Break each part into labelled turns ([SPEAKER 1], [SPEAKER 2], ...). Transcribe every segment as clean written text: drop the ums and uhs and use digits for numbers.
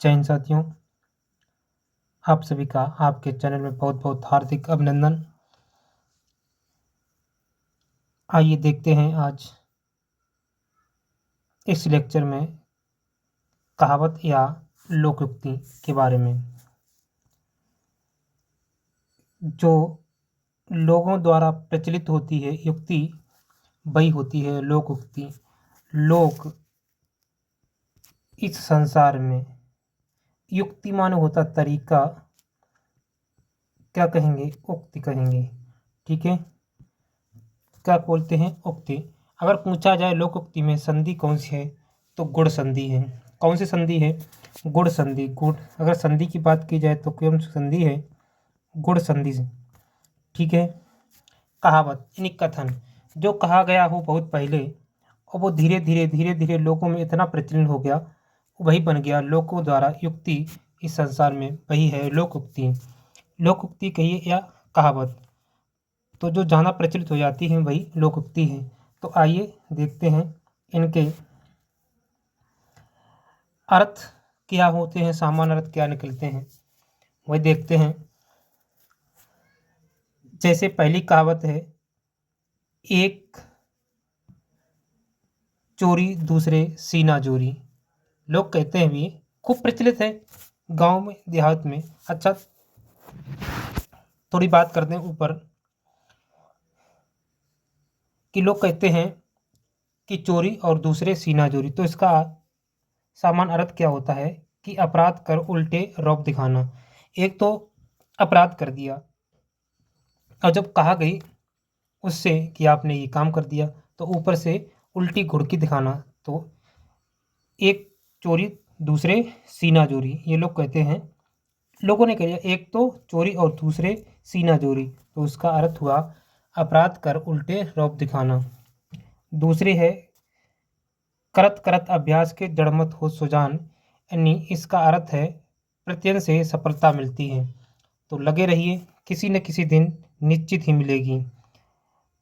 [SPEAKER 1] जय हिंद साथियों, आप सभी का आपके चैनल में बहुत बहुत हार्दिक अभिनंदन। आइए देखते हैं आज इस लेक्चर में कहावत या लोकोक्ति के बारे में, जो लोगों द्वारा प्रचलित होती है युक्ति वही होती है लोकोक्ति। लोक इस संसार में, युक्ति माने होता तरीका, क्या कहेंगे, उक्ति कहेंगे। ठीक है, क्या बोलते हैं, उक्ति। अगर पूछा जाए लोकोक्ति में संधि कौन सी है तो गुण संधि है। कौन सी संधि है? गुण संधि। गुण, अगर संधि की बात की जाए तो कौन सी संधि है? गुण संधि से। ठीक है। कहावत यानी कथन, जो कहा गया हो बहुत पहले और वो धीरे धीरे लोगों में इतना प्रचलन हो गया, वही बन गया लोगों द्वारा युक्ति इस संसार में, वही है लोकोक्ति। लोकोक्ति कहिए या कहावत, तो जो ज़्यादा प्रचलित हो जाती है वही लोकोक्ति है। तो आइए देखते हैं इनके अर्थ क्या होते हैं, सामान्य अर्थ क्या निकलते हैं, वही देखते हैं। जैसे पहली कहावत है, एक चोरी दूसरे सीना जोरी। लोग कहते हैं, भी खूब प्रचलित है गांव में देहात में। अच्छा, थोड़ी बात करते हैं ऊपर कि लोग कहते हैं कि चोरी और दूसरे सीना जोरी, तो इसका सामान्य अर्थ क्या होता है कि अपराध कर उल्टे रौब दिखाना। एक तो अपराध कर दिया और जब कहा गई उससे कि आपने ये काम कर दिया, तो ऊपर से उल्टी घुड़की दिखाना, तो एक चोरी दूसरे सीना जोरी। ये लोग कहते हैं, लोगों ने कह दिया एक तो चोरी और दूसरे सीना जोरी, तो उसका अर्थ हुआ अपराध कर उल्टे रौब दिखाना। दूसरी है, करत करत अभ्यास के जड़मत हो सुजान, यानी इसका अर्थ है प्रत्ययन से सफलता मिलती है, तो लगे रहिए, किसी न किसी दिन निश्चित ही मिलेगी।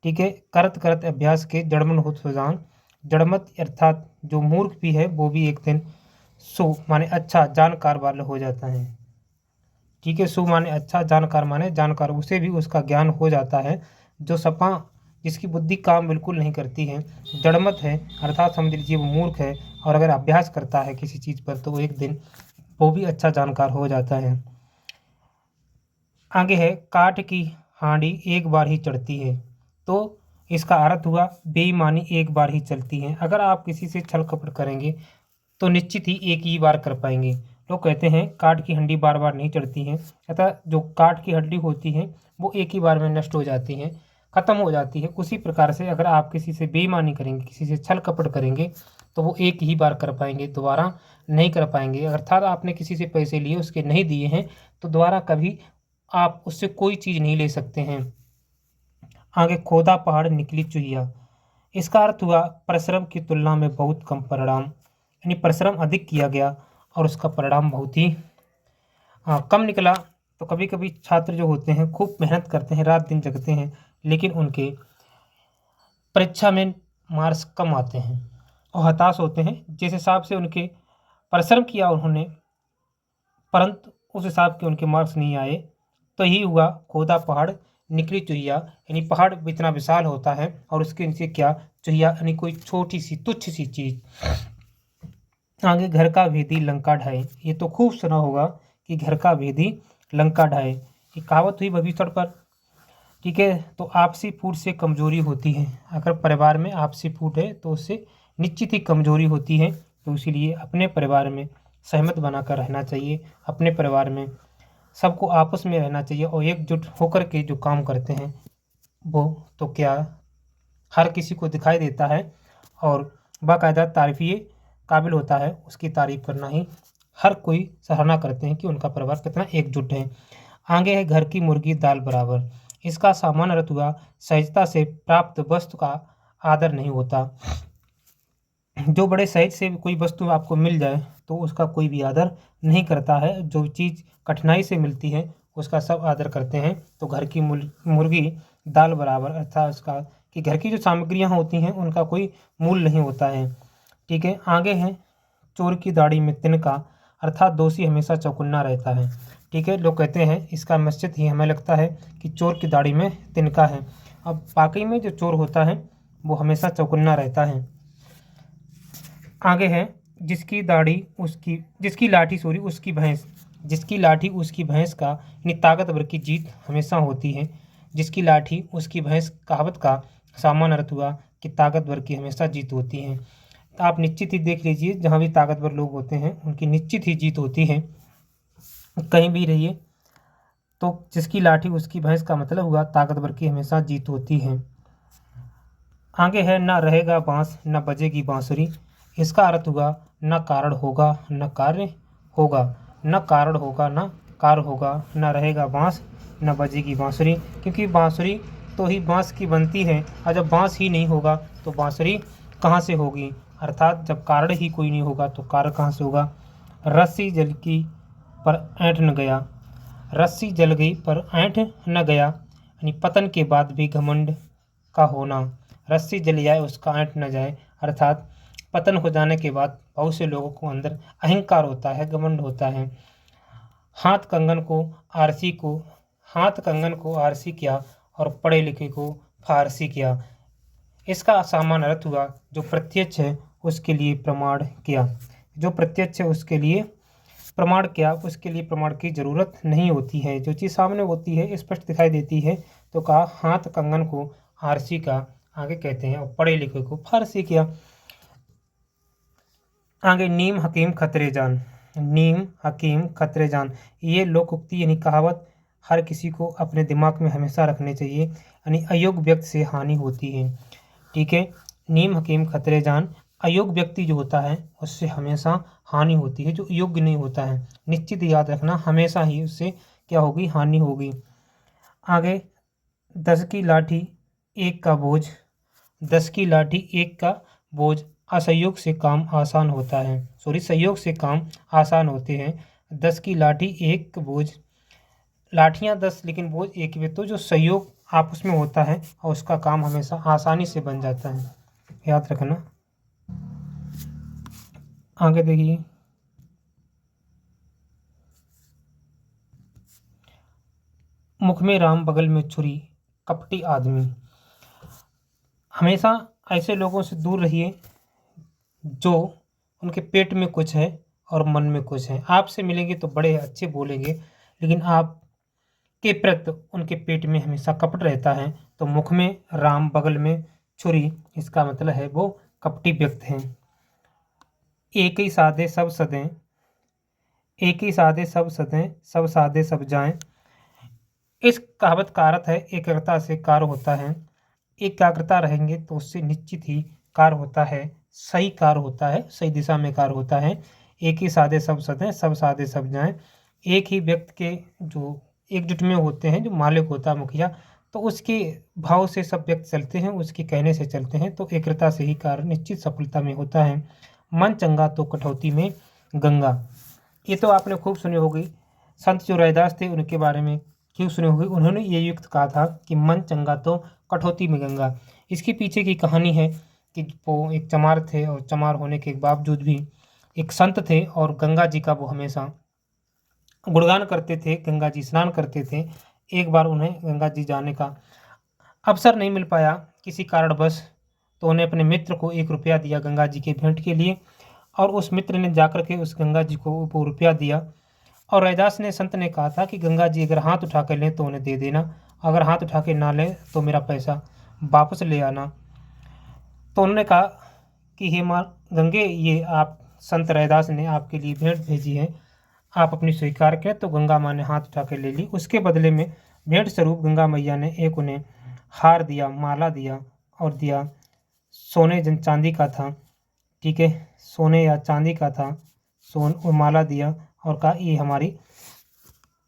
[SPEAKER 1] ठीक है। करत करत अभ्यास के जड़मत हो सुजान, जड़मत अर्थात जो मूर्ख भी है वो भी एक दिन सु माने अच्छा जानकार वाला हो जाता है। ठीक है, सु माने अच्छा, जानकार माने जानकार, उसे भी उसका ज्ञान हो जाता है। जो सपा, जिसकी बुद्धि काम बिल्कुल नहीं करती है, जड़मत है अर्थात समझ लीजिए वो मूर्ख है, और अगर अभ्यास करता है किसी चीज़ पर तो एक दिन वो भी अच्छा जानकार हो जाता है। आगे है, काठ की हांडी एक बार ही चढ़ती है, तो इसका अर्थ हुआ बेईमानी एक बार ही चलती है। अगर आप किसी से छल कपट करेंगे तो निश्चित ही एक ही बार कर पाएंगे। लोग कहते हैं काठ की हंडी बार बार नहीं चढ़ती है, अतः जो काठ की हड्डी होती है वो एक ही बार में नष्ट हो जाती है, खत्म हो जाती है। उसी प्रकार से अगर आप किसी से बेईमानी करेंगे, किसी से छल कपट करेंगे, तो वो एक ही बार कर पाएंगे, दोबारा नहीं कर पाएंगे। अर्थात आपने किसी से पैसे लिए, उसके नहीं दिए हैं, तो दोबारा कभी आप उससे कोई चीज़ नहीं ले सकते हैं। आगे, खोदा पहाड़ निकली चुहिया, इसका अर्थ हुआ परिश्रम की तुलना में बहुत कम परिणाम, यानी परिश्रम अधिक किया गया और उसका परिणाम बहुत ही कम निकला। तो कभी कभी छात्र जो होते हैं खूब मेहनत करते हैं, रात दिन जगते हैं, लेकिन उनके परीक्षा में मार्क्स कम आते हैं और हताश होते हैं। जिस हिसाब से उनके परिश्रम किया उन्होंने, परंतु उस हिसाब के उनके मार्क्स नहीं आए, तो यही हुआ खोदा पहाड़ निकली चुहिया, यानी पहाड़ इतना विशाल होता है और उसके नीचे क्या, चुहिया, यानी कोई छोटी सी तुच्छ सी चीज़। आगे, घर का भेदी लंका ढाए, ये तो खूब सुना होगा कि घर का भेदी लंका ढाए, ये कहावत हुई भविष्य पर। ठीक है, तो आपसी फूट से कमजोरी होती है। अगर परिवार में आपसी फूट है तो उससे निश्चित ही कमजोरी होती है, तो इसीलिए अपने परिवार में सहमत बनाकर रहना चाहिए। अपने परिवार में सबको आपस में रहना चाहिए और एकजुट होकर के जो काम करते हैं वो तो क्या हर किसी को दिखाई देता है और बाकायदा तारीफिए काबिल होता है। उसकी तारीफ करना ही हर कोई सराहना करते हैं कि उनका परिवार कितना एकजुट है। आगे है, घर की मुर्गी दाल बराबर, इसका सामान्य अर्थ हुआ सहजता से प्राप्त वस्तु का आदर नहीं होता। जो बड़े सहज से कोई वस्तु आपको मिल जाए तो उसका कोई भी आदर नहीं करता है। जो चीज़ कठिनाई से मिलती है उसका सब आदर करते हैं। तो घर की मुर्गी दाल बराबर, अर्थात उसका कि घर की जो सामग्रियां होती हैं उनका कोई मूल्य नहीं होता है। ठीक है। आगे है, चोर की दाढ़ी में तिनका, अर्थात दोषी हमेशा चौकन्ना रहता है। ठीक है, लोग कहते हैं इसका निश्चित ही हमें लगता है कि चोर की दाढ़ी में तिनका है। अब वाकई में जो चोर होता है वो हमेशा चौकन्ना रहता है। आगे है जिसकी लाठी उसकी भैंस। जिसकी लाठी उसकी भैंस का यानी ताकतवर की जीत हमेशा होती है। जिसकी लाठी उसकी भैंस कहावत का सामान्य अर्थ हुआ कि ताकतवर की हमेशा जीत होती है। तो आप निश्चित ही देख लीजिए, जहाँ भी ताकतवर लोग होते हैं उनकी निश्चित ही जीत होती है, कहीं भी रहिए। तो जिसकी लाठी उसकी भैंस का मतलब हुआ ताकतवर की हमेशा जीत होती है। आगे है न रहेगा बांस न बजेगी बांसुरी। इसका अर्थ हुआ न कारण होगा न कार्य होगा, न कारण होगा न कार्य होगा, न रहेगा बांस न बजेगी बांसुरी। क्योंकि बांसुरी तो ही बांस की बनती है, और जब बांस ही नहीं होगा तो बांसुरी कहाँ से होगी। अर्थात जब कारण ही कोई नहीं होगा तो कार्य कहाँ से होगा। रस्सी जल की पर ऐंठ न गया। रस्सी जल गई पर ऐंठ न गया, यानी पतन के बाद भी घमंड का होना। रस्सी जल जाए उसका ऐंठ न जाए, अर्थात पतन हो जाने के बाद बहुत से लोगों को अंदर अहंकार होता है, घमंड होता है। हाथ कंगन को आरसी किया और पढ़े लिखे को फारसी किया। इसका सामान्य अर्थ हुआ जो प्रत्यक्ष है उसके लिए प्रमाण किया। जो प्रत्यक्ष है उसके लिए प्रमाण किया, उसके लिए प्रमाण की जरूरत नहीं होती है। जो चीज़ सामने होती है, स्पष्ट दिखाई देती है, तो कहा हाथ कंगन को आरसी का, आगे कहते हैं, और पढ़े लिखे को फारसी किया। आगे नीम हकीम खतरे जान। नीम हकीम खतरे जान, ये लोकोक्ति यानी कहावत हर किसी को अपने दिमाग में हमेशा रखने चाहिए। यानी अयोग्य व्यक्ति से हानि होती है। ठीक है, नीम हकीम खतरे जान, अयोग्य व्यक्ति जो होता है उससे हमेशा हानि होती है। जो योग्य नहीं होता है, निश्चित याद रखना, हमेशा ही उससे क्या होगी, हानि होगी। आगे 10 की लाठी एक का बोझ। 10 की लाठी एक का बोझ, असहयोग से काम आसान होता है। सहयोग से काम आसान होते हैं। 10 की लाठी एक बोझ, लाठियाँ 10 लेकिन बोझ एक में, तो जो सहयोग आपस में होता है और उसका काम हमेशा आसानी से बन जाता है, याद रखना। आगे देखिए, मुख में राम बगल में छुरी, कपटी आदमी। हमेशा ऐसे लोगों से दूर रहिए जो उनके पेट में कुछ है और मन में कुछ है। आपसे मिलेंगे तो बड़े अच्छे बोलेंगे, लेकिन आप के प्रति उनके पेट में हमेशा कपट रहता है। तो मुख में राम बगल में छुरी, इसका मतलब है वो कपटी व्यक्ति हैं। एक ही साधे सब सदें, एक ही साधे सब सदें, सब साधे सब जाएं। इस कहावत का अर्थ है एकाग्रता से कार्य होता है। एकाग्रता रहेंगे तो उससे निश्चित ही कार्य होता है, सही कार्य होता है, सही दिशा में कार्य होता है। एक ही साधे सब सदें, सब साधे सब जाएं। एक ही व्यक्ति के जो एकजुट में होते हैं, जो मालिक होता है मुखिया, तो उसके भाव से सब व्यक्ति चलते हैं, उसके कहने से चलते हैं, तो एकाग्रता से ही कार्य निश्चित सफलता में होता है। मन चंगा तो कटौती में गंगा, ये तो आपने खूब सुनी होगी। संत जो रैदास थे उनके बारे में क्यों सुनी होगी, उन्होंने ये युक्त कहा था कि मन चंगा तो कटौती में गंगा। इसके पीछे की कहानी है कि वो एक चमार थे, और चमार होने के बावजूद भी एक संत थे, और गंगा जी का वो हमेशा गुणगान करते थे, गंगा जी स्नान करते थे। एक बार उन्हें गंगा जी जाने का अवसर नहीं मिल पाया किसी कारणवश, तो उन्हें अपने मित्र को 1 रुपया दिया गंगा जी के भेंट के लिए, और उस मित्र ने जाकर के उस गंगा जी को वो रुपया दिया। और रैदास ने, संत ने कहा था कि गंगा जी अगर हाथ उठा कर लें तो उन्हें दे देना, अगर हाथ उठा के ना लें तो मेरा पैसा वापस ले आना। तो उन्होंने कहा कि हे माँ गंगे, ये आप संत रैदास ने आपके लिए भेंट भेजी है, आप अपनी स्वीकार करें। तो गंगा माँ ने हाथ उठा के ले ली। उसके बदले में भेंट स्वरूप गंगा मैया ने एक उन्हें हार दिया, माला दिया, और दिया सोने चांदी का था। ठीक है, सोने या चांदी का था, और माला दिया, और कहा ये हमारी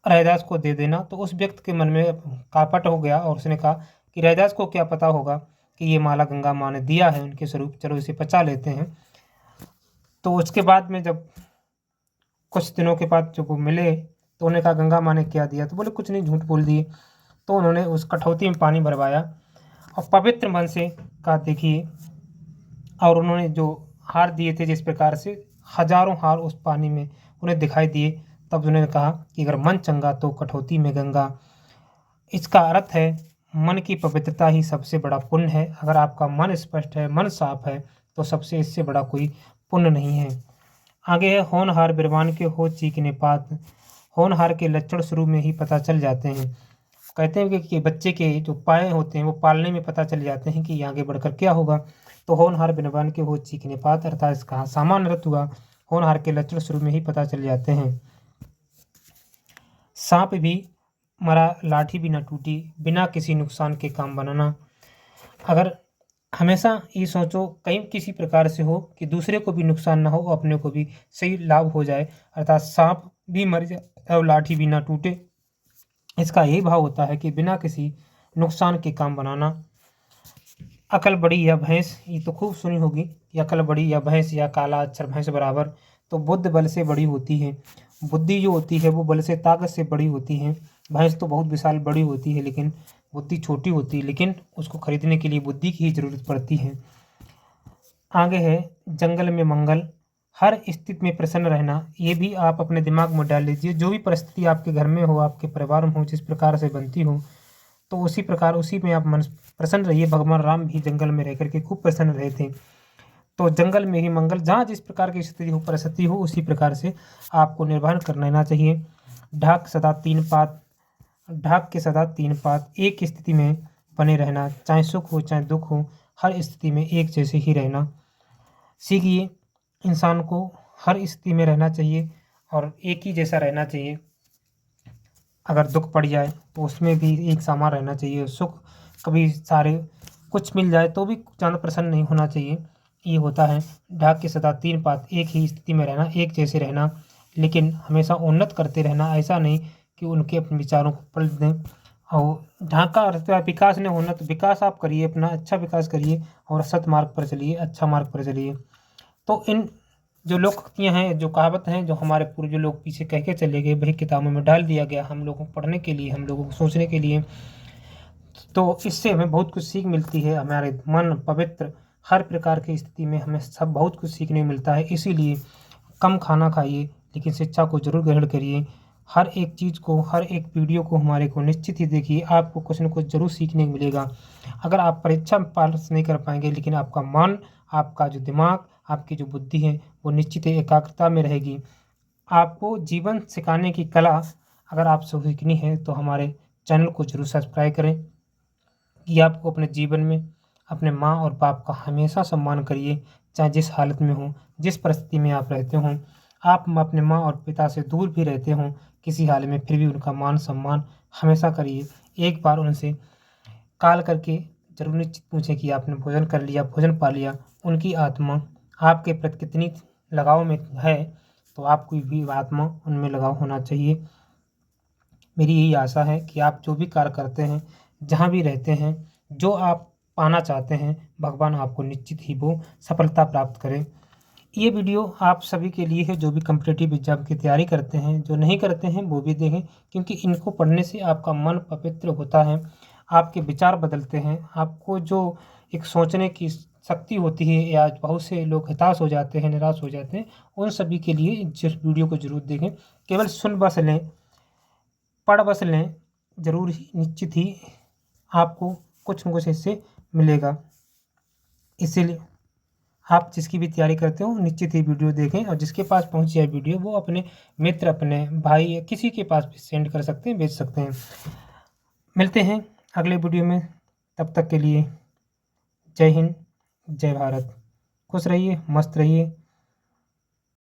[SPEAKER 1] रैदास को दे देना। तो उस व्यक्ति के मन में कापट हो गया, और उसने कहा कि रैदास को क्या पता होगा कि ये माला गंगा माँ ने दिया है उनके स्वरूप, चलो इसे पचा लेते हैं। तो उसके बाद में जब कुछ दिनों के बाद जब वो मिले तो उन्होंने कहा गंगा माँ ने क्या दिया, तो बोले कुछ नहीं, झूठ बोल दिए। तो उन्होंने उस कठौती में पानी भरवाया और पवित्र मन से कहा देखिए, और उन्होंने जो हार दिए थे जिस प्रकार से, हजारों हार उस पानी में उन्हें दिखाई दिए। तब उन्होंने कहा कि अगर मन चंगा तो कठौती में गंगा। इसका अर्थ है मन की पवित्रता ही सबसे बड़ा पुण्य है। अगर आपका मन स्पष्ट है, मन साफ है, तो सबसे इससे बड़ा कोई पुण्य नहीं है। आगे है होनहार बिरबान के हो चीखने पात। होनहार के लक्षण शुरू में ही पता चल जाते हैं। कहते हैं कि बच्चे के जो पाए होते हैं वो पालने में पता चल जाते हैं कि आगे बढ़कर क्या होगा। तो होनहार बिरबान के हो चीखने पात अर्थात इसका सामान्य अर्थ हुआ होनहार के लक्षण शुरू में ही पता चल जाते हैं। सांप भी मरा लाठी भी न टूटी, बिना किसी नुकसान के काम बनाना। अगर हमेशा ये सोचो कहीं किसी प्रकार से हो कि दूसरे को भी नुकसान ना हो, अपने को भी सही लाभ हो जाए, अर्थात सांप भी मर जाए और लाठी भी ना टूटे। इसका यही भाव होता है कि बिना किसी नुकसान के काम बनाना। अकल बड़ी या भैंस, ये तो खूब सुनी होगी कि अकल बड़ी या भैंस या काला अक्षर भैंस बराबर। तो बुद्ध बल से बड़ी होती है। बुद्धि जो होती है वो बल से ताकत से बड़ी होती है। भैंस तो बहुत विशाल बड़ी होती है लेकिन बुद्धि छोटी होती है, लेकिन उसको खरीदने के लिए बुद्धि की ही जरूरत पड़ती है। आगे है जंगल में मंगल, हर स्थिति में प्रसन्न रहना। ये भी आप अपने दिमाग में डाल लीजिए। जो भी परिस्थिति आपके घर में हो, आपके परिवार में हो, जिस प्रकार से बनती हो, तो उसी प्रकार उसी में आप मन प्रसन्न रहिए। भगवान राम भी जंगल में रह करके खूब प्रसन्न रहे थे। तो जंगल में ही मंगल, जहाँ जिस प्रकार की स्थिति हो, परिस्थिति हो, उसी प्रकार से आपको निर्वहन कर लेना चाहिए। ढाक सदा तीन पात, ढाक के सदा तीन पात, एक स्थिति में बने रहना, चाहे सुख हो चाहे दुख हो, हर स्थिति में एक जैसे ही रहना सीखिए। इंसान को हर स्थिति में रहना चाहिए और एक ही जैसा रहना चाहिए। अगर दुख पड़ जाए तो उसमें भी एक समान रहना चाहिए। सुख कभी सारे कुछ मिल जाए तो भी ज़्यादा प्रसन्न नहीं होना चाहिए। ये होता है ढाक के सदा तीन पात, एक ही स्थिति में रहना, एक जैसे रहना, लेकिन हमेशा उन्नत करते रहना। ऐसा नहीं कि उनके अपने विचारों को पलट दें। और ढाक का अर्थ है विकास नहीं, उन्नत विकास आप करिए, अपना अच्छा विकास करिए और सत मार्ग पर चलिए, अच्छा मार्ग पर चलिए। तो इन जो लोकोक्तियाँ हैं, जो कहावत हैं, जो हमारे पूर्वज लोग पीछे कह के चले गए, वही किताबों में डाल दिया गया हम लोगों को पढ़ने के लिए, हम लोगों को सोचने के लिए। तो इससे हमें बहुत कुछ सीख मिलती है। हमारे मन पवित्र, हर प्रकार की स्थिति में हमें सब बहुत कुछ सीखने को मिलता है। इसीलिए कम खाना खाइए लेकिन शिक्षा को जरूर ग्रहण करिए। हर एक चीज़ को, हर एक वीडियो को हमारे को निश्चित ही देखिए, आपको कुछ न कुछ जरूर सीखने को मिलेगा। अगर आप परीक्षा में पास नहीं कर पाएंगे लेकिन आपका मन, आपका जो दिमाग, आपकी जो बुद्धि है वो निश्चित ही एकाग्रता में रहेगी। आपको जीवन सिखाने की कला अगर आपसे सीखनी है तो हमारे चैनल को जरूर सब्सक्राइब करें कि आपको अपने जीवन में अपने माँ और बाप का हमेशा सम्मान करिए, चाहे जिस हालत में हो, जिस परिस्थिति में आप रहते हों। आप अपने माँ और पिता से दूर भी रहते हों किसी हाल में, फिर भी उनका मान सम्मान हमेशा करिए। एक बार उनसे कॉल करके जरूर निश्चित पूछें कि आपने भोजन कर लिया, भोजन पा लिया। उनकी आत्मा आपके प्रति कितनी लगाव में है, तो आपकी भी आत्मा उनमें लगाव होना चाहिए। मेरी यही आशा है कि आप जो भी कार्य करते हैं, जहाँ भी रहते हैं, जो आप पाना चाहते हैं, भगवान आपको निश्चित ही वो सफलता प्राप्त करें। ये वीडियो आप सभी के लिए है जो भी कॉम्पिटिटिव एग्जाम की तैयारी करते हैं, जो नहीं करते हैं वो भी देखें, क्योंकि इनको पढ़ने से आपका मन पवित्र होता है, आपके विचार बदलते हैं। आपको जो एक सोचने की शक्ति होती है, या बहुत से लोग हताश हो जाते हैं, निराश हो जाते हैं, उन सभी के लिए जिस वीडियो को जरूर देखें। केवल सुन बस लें, पढ़ बस लें, ज़रूर ही निश्चित ही आपको कुछ न कुछ इससे मिलेगा। इसीलिए आप जिसकी भी तैयारी करते हो निश्चित ही वीडियो देखें, और जिसके पास पहुंच जाए वीडियो वो अपने मित्र, अपने भाई या किसी के पास भी सेंड कर सकते हैं, भेज सकते हैं। मिलते हैं अगले वीडियो में, तब तक के लिए जय हिंद, जय भारत। खुश रहिए, मस्त रहिए।